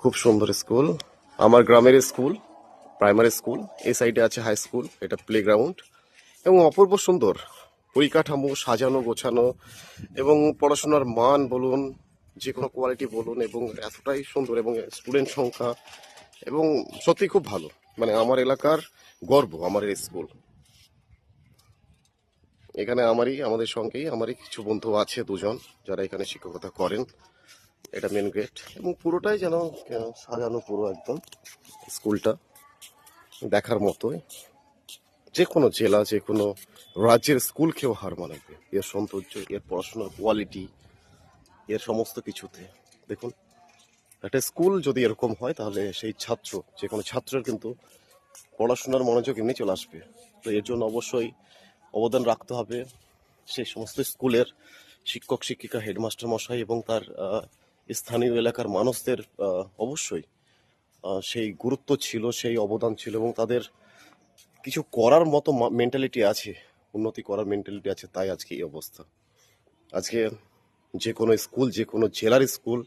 খুব সুন্দর স্কুল, আমার গ্রামের স্কুল, প্রাইমারি স্কুল। এই সাইডে আছে হাই স্কুল, এটা প্লেগ্রাউন্ড এবং অপূর্ব সুন্দর পরিকাঠামো, সাজানো গোছানো এবং পড়াশোনার মান বলুন, যে কোনো কোয়ালিটি বলুন, এবং এতটাই সুন্দর এবং স্টুডেন্ট সংখ্যা এবং সত্যি খুব ভালো। মানে আমার এলাকার গর্ব আমার এই স্কুল। এখানে আমাদের সঙ্গেই আমারই কিছু বন্ধু আছে, দুজন, যারা এখানে শিক্ষকতা করেন। এটা মেন গেট এবং পুরোটাই যেন সাজানো, পুরো একদম স্কুলটা দেখার মতোই। যে কোনো জেলা, যে কোনো রাজ্যের স্কুলকেও হার মানাবে এর সৌন্দর্য, এর পড়াশোনার কোয়ালিটি, এর সমস্ত কিছুতে। দেখুন, একটা স্কুল যদি এরকম হয় তাহলে সেই ছাত্র, যে কোনো ছাত্রের কিন্তু পড়াশোনার মনোযোগ এমনি চলে আসবে। তো এর জন্য অবশ্যই অবদান রাখতে হবে সেই সমস্ত স্কুলের শিক্ষক শিক্ষিকা, হেডমাস্টার মশাই এবং তার স্থানীয় এলাকার মানুষদের অবশ্যই সেই গুরুত্ব ছিল, সেই অবদান ছিল এবং তাদের কিছু করার মতো মেন্টালিটি আছে, উন্নতি করার মেন্টালিটি আছে, তাই আজকে এই অবস্থা। আজকে যে কোনো স্কুল, যে কোনো জেলার স্কুল,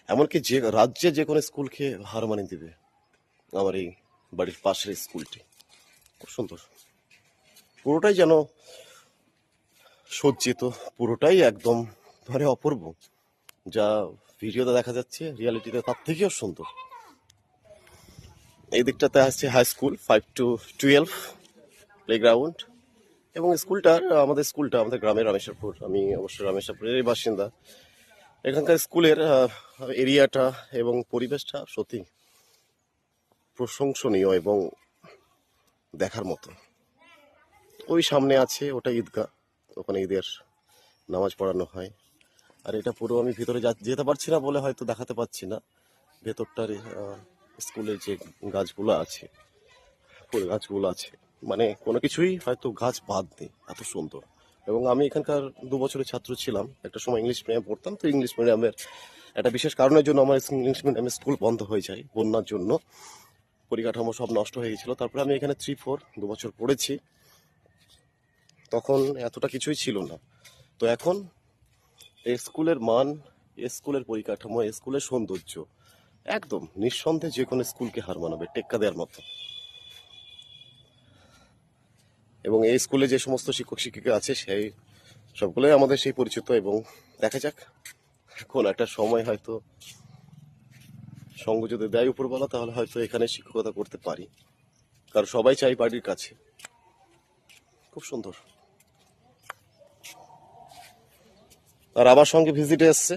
এমনকি যে রাজ্যে যে কোনো স্কুলকে হার মানিয়ে দিবে আমার এই বাড়ির পাশের স্কুলটি। খুব সুন্দর, পুরোটাই যেন সজ্জিত, পুরোটাই একদম ধরে অপূর্ব। যা ভিডিওতে দেখা যাচ্ছে রিয়ালিটিতে তার থেকেও সুন্দর। এই দিকটাতে আসছে হাই স্কুল 5 to 12 প্লেগ্রাউন্ড এবং আমাদের স্কুলটা আমাদের গ্রামের রামেশ্বরপুর। আমি অবশ্য রামেশ্বরপুরেরই বাসিন্দা। এখানকার স্কুলের এরিয়াটা এবং পরিবেশটা সত্যি প্রশংসনীয় এবং দেখার মতো। ওই সামনে আছে ওটা ঈদগাহ, ওখানে ঈদের নামাজ পড়ানো হয়। আর এটা পুরো আমি ভিতরে যেতে পারছি না বলে হয়তো দেখাতে পাচ্ছি না ভেতরটার স্কুলের যে গাছগুলো আছে, ফুল গাছগুলো আছে, মানে কোনো কিছুই হয়তো গাছ বাদ নেই, এত সুন্দর। এবং আমি এখানকার 2 বছরের ছাত্র ছিলাম, একটা সময় ইংলিশ মিডিয়াম পড়তাম। তো ইংলিশ মিডিয়ামের একটা বিশেষ কারণের জন্য আমার ইংলিশ মিডিয়ামের স্কুল বন্ধ হয়ে যায় বন্যার জন্য, পরিকাঠামো সব নষ্ট হয়ে গেছিলো। তারপরে আমি এখানে 3-4 2 বছর পড়েছি, তখন এতটা কিছুই ছিল না। তো এখন এই স্কুলের মান, স্কুলের পরিকাঠামো, স্কুলের সৌন্দর্য একদম নিঃসন্দেহে যে কোনো স্কুলকে হার মানাবে, টেক্কা দেওয়ার মতো। এবং এই স্কুলে যে সমস্ত শিক্ষক শিক্ষিকা আছে সেই সবগুলোই আমাদের সেই পরিচিত। এবং দেখা যাক, কোন একটা সময় হয়তো সঙ্গ যদি দেয় উপরবেলা, তাহলে হয়তো এখানে শিক্ষকতা করতে পারি, কারণ সবাই চাই বাড়ির কাছে। খুব সুন্দর। আর আমার সঙ্গে ভিজিটে এসছে